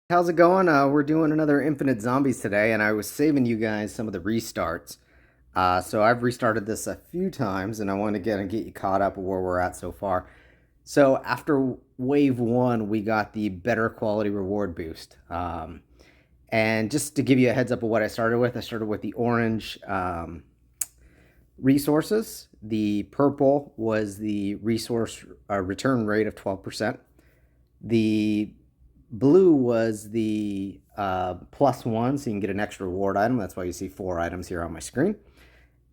How's it going? We're doing another Infinite Zombies today, and I was saving you guys some of the restarts. So I've restarted this a few times, and I want to get you caught up with where we're at so far. So after wave one, we got the better quality reward boost. And just to give you a heads up of what I started with the orange resources. The purple was the resource return rate of 12%. The blue was the +1, so you can get an extra reward item. That's why you see 4 items here on my screen.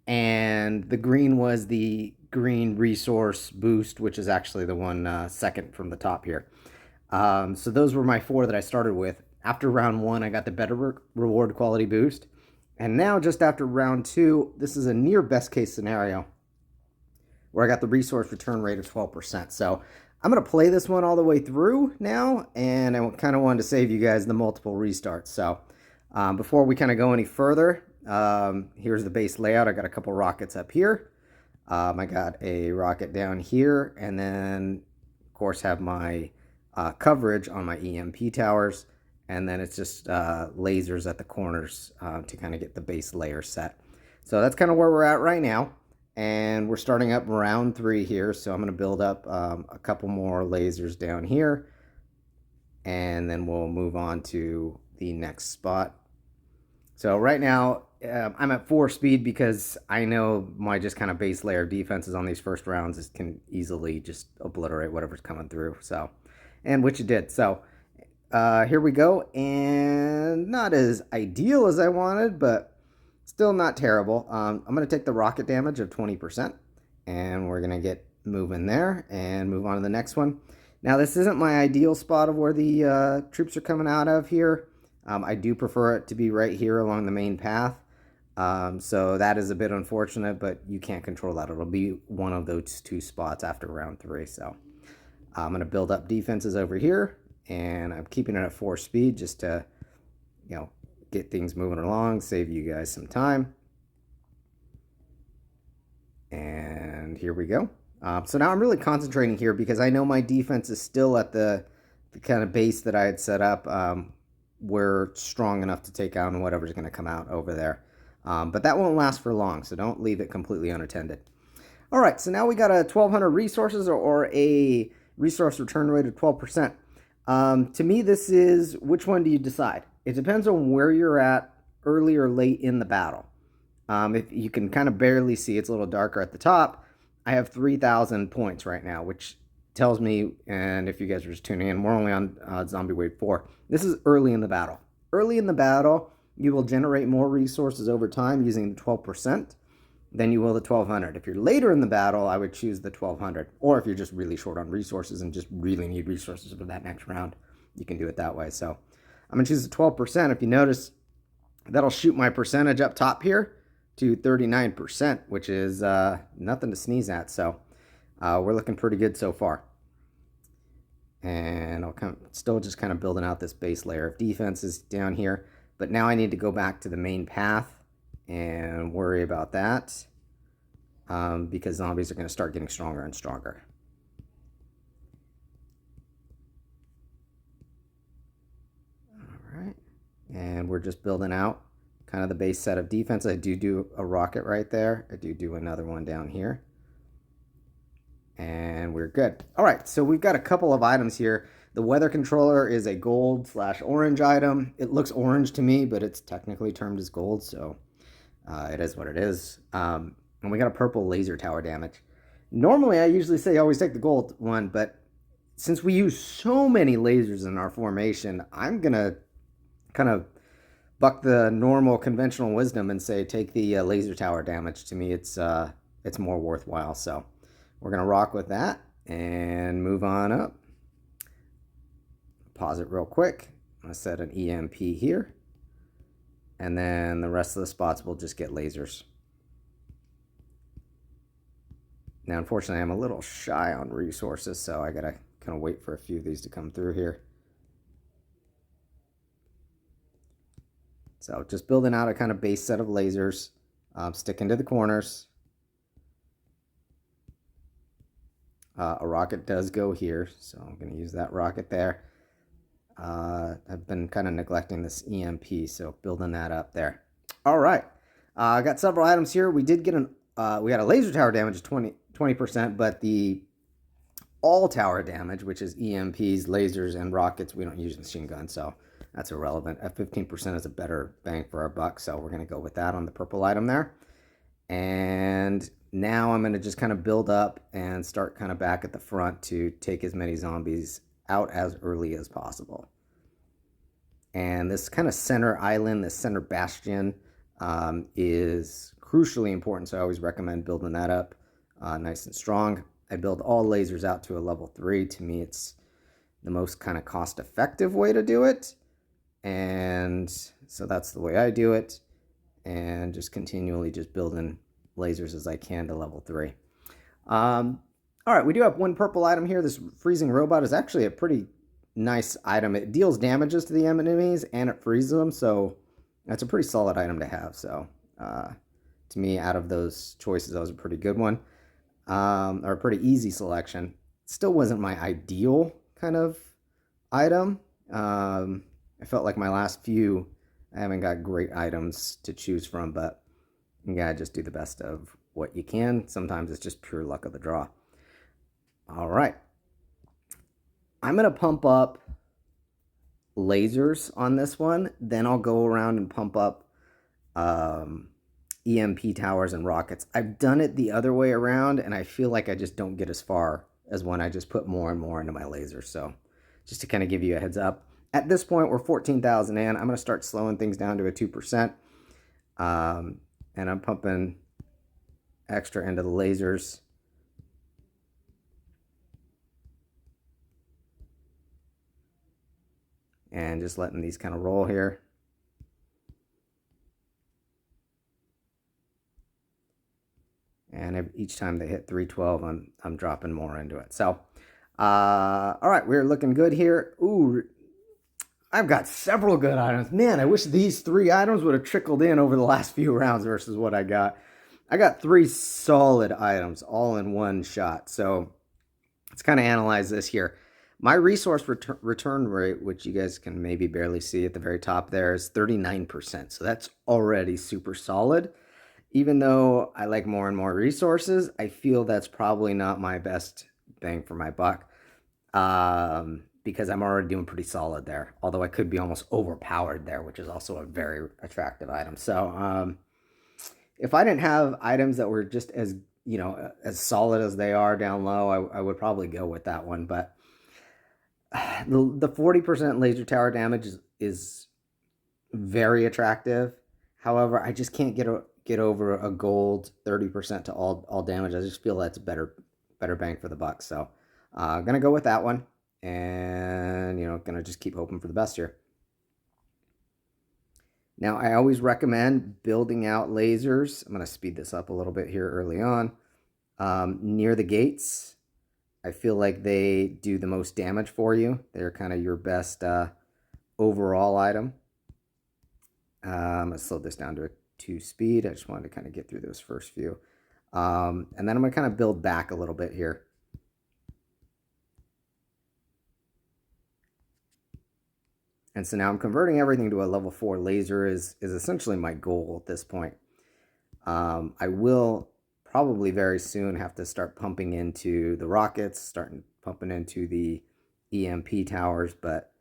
And the green was the green resource boost, which is actually the one second from the top here. So those were my 4 that I started with. After round 1, I got the better reward quality boost. And now, just after round 2, this is a near best case scenario where I got the resource return rate of 12%. So I'm going to play this one all the way through now, and I kind of wanted to save you guys the multiple restarts. So before we kind of go any further, here's the base layout. I got a couple rockets up here. I got a rocket down here, and then, of course, have my coverage on my EMP towers, and then it's just lasers at the corners to kind of get the base layer set. So that's kind of where we're at right now. And we're starting up round 3 here, so I'm going to build up a couple more lasers down here, and then we'll move on to the next spot. So right now, I'm at 4 speed because I know my just kind of base layer of defenses on these first rounds can easily just obliterate whatever's coming through. So, and which it did. So here we go, and not as ideal as I wanted, but still not terrible. I'm going to take the rocket damage of 20%, and we're going to get moving there and move on to the next one. Now, this isn't my ideal spot of where the troops are coming out of here. I do prefer it to be right here along the main path. So that is a bit unfortunate, but you can't control that. It'll be one of those 2 spots after round 3. So I'm going to build up defenses over here, and I'm keeping it at 4 speed just to, get things moving along, save you guys some time. And here we go. So now I'm really concentrating here because I know my defense is still at the kind of base that I had set up. We're strong enough to take on whatever's going to come out over there. But that won't last for long, so don't leave it completely unattended. All right, so now we got a 1,200 resources or a resource return rate of 12%. To me, this is, which one do you decide? It depends on where you're at early or late in the battle. If you can kind of barely see, it's a little darker at the top. I have 3,000 points right now, which tells me, and if you guys are just tuning in, we're only on Zombie Wave 4. This is early in the battle. Early in the battle, you will generate more resources over time using the 12% than you will the 1,200. If you're later in the battle, I would choose the 1,200. Or if you're just really short on resources and just really need resources for that next round, you can do it that way. So I'm going to choose the 12%. If you notice, that'll shoot my percentage up top here to 39%, which is nothing to sneeze at. So we're looking pretty good so far. And I'll still just kind of building out this base layer of defenses down here. But now I need to go back to the main path and worry about that because zombies are going to start getting stronger and stronger. All right. And we're just building out kind of the base set of defense. I do a rocket right there. I do another one down here. And we're good. All right, so we've got a couple of items here. The weather controller is a gold/orange item. It looks orange to me, but it's technically termed as gold, so it is what it is. And we got a purple laser tower damage. Normally, I usually say always take the gold one, but since we use so many lasers in our formation, I'm going to kind of buck the normal conventional wisdom and say take the laser tower damage. To me, it's more worthwhile. So we're going to rock with that and move on up. Pause it real quick. I set an EMP here. And then the rest of the spots will just get lasers. Now, unfortunately, I'm a little shy on resources, so I got to kind of wait for a few of these to come through here. So just building out a kind of base set of lasers, sticking to the corners. A rocket does go here, so I'm going to use that rocket there. I've been kind of neglecting this EMP, so building that up there. All right, I got several items here. We did get we had a laser tower damage of 20%, but the all tower damage, which is EMPs, lasers, and rockets, we don't use machine guns, so that's irrelevant. At 15% is a better bang for our buck, so we're going to go with that on the purple item there. And now I'm going to just kind of build up and start kind of back at the front to take as many zombies out as early as possible. And this kind of center island, this center bastion, is crucially important, so I always recommend building that up nice and strong. I build all lasers out to a level 3. To me, it's the most kind of cost-effective way to do it. And so that's the way I do it. And just continually just building lasers as I can to level 3. All right, we do have one purple item here. This freezing robot is actually a pretty nice item. It deals damages to the enemies and it freezes them, so that's a pretty solid item to have. So to me, out of those choices, that was a pretty good one, or a pretty easy selection. Still wasn't my ideal kind of item. I felt like my last few, I haven't got great items to choose from, but you gotta just do the best of what you can. Sometimes it's just pure luck of the draw. All right. I'm gonna pump up lasers on this one. Then I'll go around and pump up EMP towers and rockets. I've done it the other way around, and I feel like I just don't get as far as when I just put more and more into my lasers. So just to kind of give you a heads up. At this point, we're 14,000 in. I'm going to start slowing things down to a 2%. And I'm pumping extra into the lasers. And just letting these kind of roll here. And each time they hit 312, I'm dropping more into it. So, all right, we're looking good here. Ooh, I've got several good items. Man, I wish these 3 items would have trickled in over the last few rounds versus what I got. I got 3 solid items all in one shot. So let's kind of analyze this here. My resource return rate, which you guys can maybe barely see at the very top there, is 39%. So that's already super solid. Even though I like more and more resources, I feel that's probably not my best bang for my buck. Because I'm already doing pretty solid there. Although I could be almost overpowered there, which is also a very attractive item. So if I didn't have items that were just as, as solid as they are down low, I would probably go with that one. But the 40% laser tower damage is very attractive. However, I just can't get over a gold 30% to all damage. I just feel that's better bang for the buck. So I'm gonna go with that one. And, gonna just keep hoping for the best here. Now, I always recommend building out lasers. I'm going to speed this up a little bit here early on. Near the gates, I feel like they do the most damage for you. They're kind of your best overall item. I'm going to slow this down to a 2 speed. I just wanted to kind of get through those first few. And then I'm going to kind of build back a little bit here. And so now I'm converting everything to a level 4 laser is essentially my goal at this point. I will probably very soon have to start pumping into the rockets, pumping into the EMP towers, but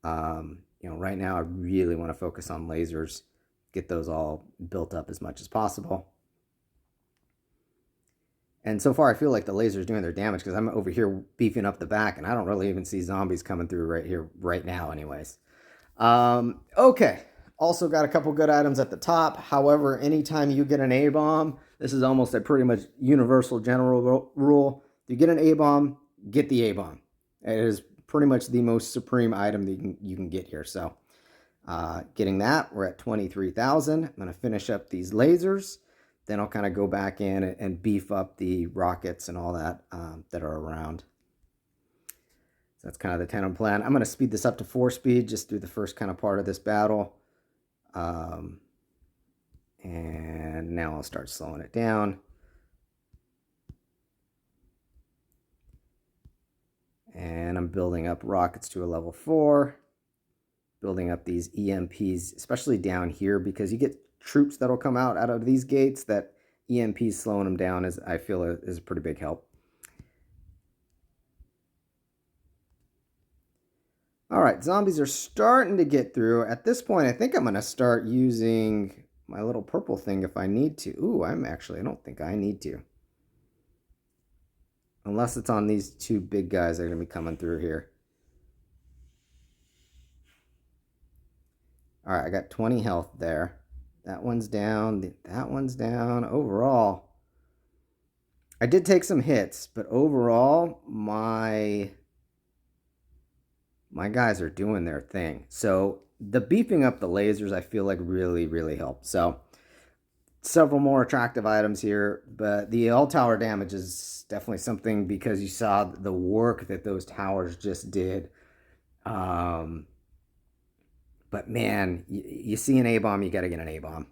right now I really want to focus on lasers, get those all built up as much as possible. And so far I feel like the laser's doing their damage because I'm over here beefing up the back and I don't really even see zombies coming through right here right now anyways. Okay, also got a couple good items at the top. However, anytime you get an A-bomb, this is almost a pretty much universal general rule. If you get an A-bomb, get the A-bomb. It is pretty much the most supreme item that you can get here. So getting that, we're at 23,000. I'm going to finish up these lasers. Then I'll kind of go back in and beef up the rockets and all that that are around. So that's kind of the tandem plan. I'm going to speed this up to 4 speed just through the first kind of part of this battle. And now I'll start slowing it down. And I'm building up rockets to a level 4. building up these EMPs, especially down here, because you get troops that'll come out of these gates that EMPs slowing them down is, I feel, is a pretty big help. All right, zombies are starting to get through. At this point, I think I'm going to start using my little purple thing if I need to. Ooh, I don't think I need to. Unless it's on these two big guys that are going to be coming through here. All right, I got 20 health there. That one's down. That one's down. Overall, I did take some hits, but overall, my guys are doing their thing. So the beefing up the lasers, I feel like really, really helped. So several more attractive items here, but the all tower damage is definitely something because you saw the work that those towers just did. But man, you see an A-bomb, you got to get an A-bomb.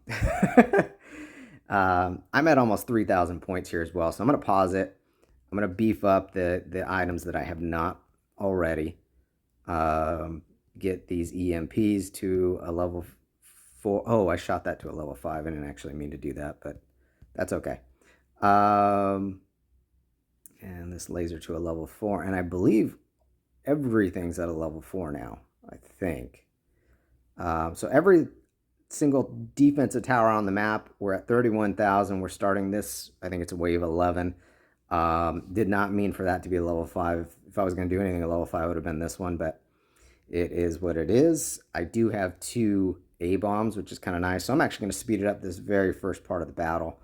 I'm at almost 3,000 points here as well, so I'm going to pause it. I'm going to beef up the items that I have not already. Get these EMPs to a level 4. Oh, I shot that to a level 5. I didn't actually mean to do that, but that's okay. And this laser to a level 4. And I believe everything's at a level 4 now, I think. So every single defensive tower on the map, we're at 31,000. We're starting this, I think it's a wave 11. Did not mean for that to be a level 5. If I was going to do anything at level 5, it would have been this one, but it is what it is. I do have 2 A-bombs, which is kind of nice. So I'm actually going to speed it up this very first part of the battle,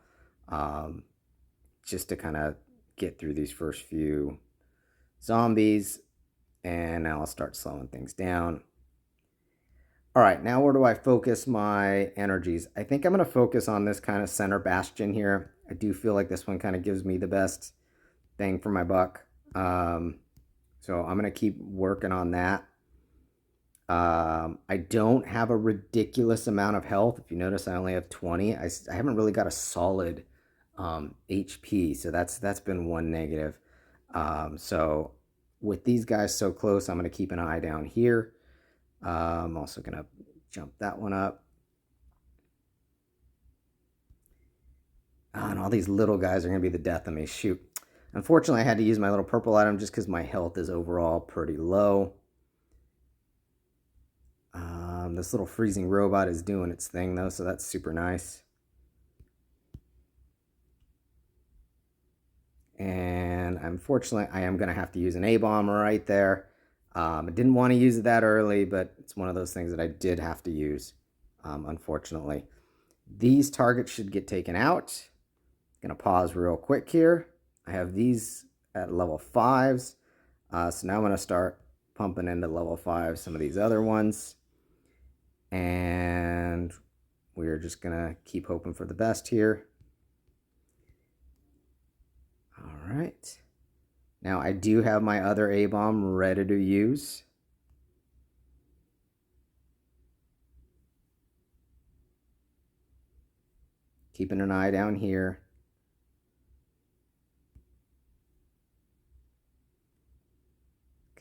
just to kind of get through these first few zombies. And now I'll start slowing things down. All right, now where do I focus my energies? I think I'm going to focus on this kind of center bastion here. I do feel like this one kind of gives me the best bang for my buck. So I'm going to keep working on that. I don't have a ridiculous amount of health. If you notice, I only have 20. I haven't really got a solid HP, so that's been one negative. So with these guys so close, I'm going to keep an eye down here. I'm also going to jump that one up. And all these little guys are going to be the death of me. Shoot. Unfortunately, I had to use my little purple item just because my health is overall pretty low. This little freezing robot is doing its thing, though, so that's super nice. And unfortunately, I am going to have to use an A-bomb right there. I didn't want to use it that early, but it's one of those things that I did have to use, unfortunately. These targets should get taken out. I'm going to pause real quick here. I have these at level 5s. So now I'm going to start pumping into level 5 some of these other ones. And we're just going to keep hoping for the best here. All right. Now I do have my other A-bomb ready to use. Keeping an eye down here.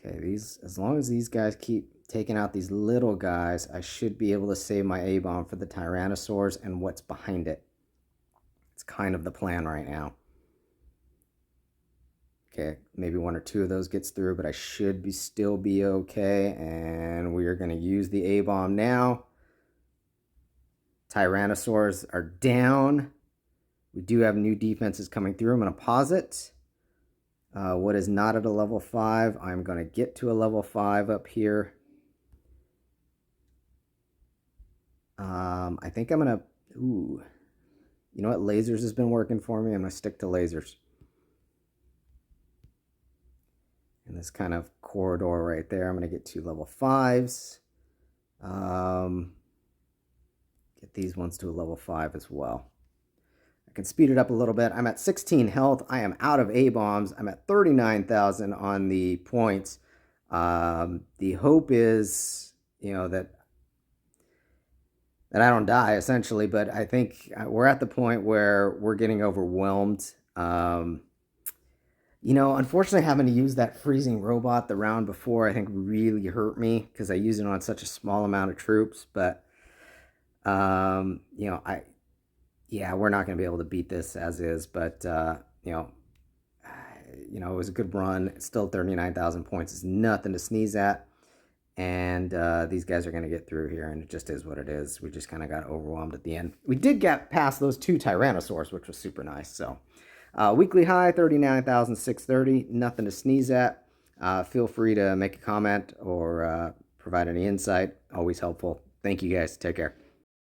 Okay, as long as these guys keep taking out these little guys, I should be able to save my A-bomb for the Tyrannosaurs and what's behind it. It's kind of the plan right now. Okay, maybe 1 or 2 of those gets through, but I should still be okay. And we are going to use the A-bomb now. Tyrannosaurs are down. We do have new defenses coming through. I'm going to pause it. What is not at a level 5, I'm going to get to a level 5 up here. I think I'm going to... Ooh. You know what? Lasers has been working for me. I'm going to stick to lasers. In this kind of corridor right there, I'm going to get 2 level 5s. Get these ones to a level 5 as well. I can speed it up a little bit. I'm at 16 health. I am out of A-bombs. I'm at 39,000 on the points. The hope is, that I don't die, essentially, but I think we're at the point where we're getting overwhelmed. Unfortunately, having to use that freezing robot the round before, I think really hurt me because I used it on such a small amount of troops. But um, you know, I yeah, we're not going to be able to beat this as is. But it was a good run. Still 39,000 points is nothing to sneeze at. And these guys are going to get through here, and it just is what it is. We just kind of got overwhelmed at the end. We did get past those two Tyrannosaurs, which was super nice. So, weekly high 39,630. Nothing to sneeze at. Feel free to make a comment or provide any insight. Always helpful. Thank you guys. Take care.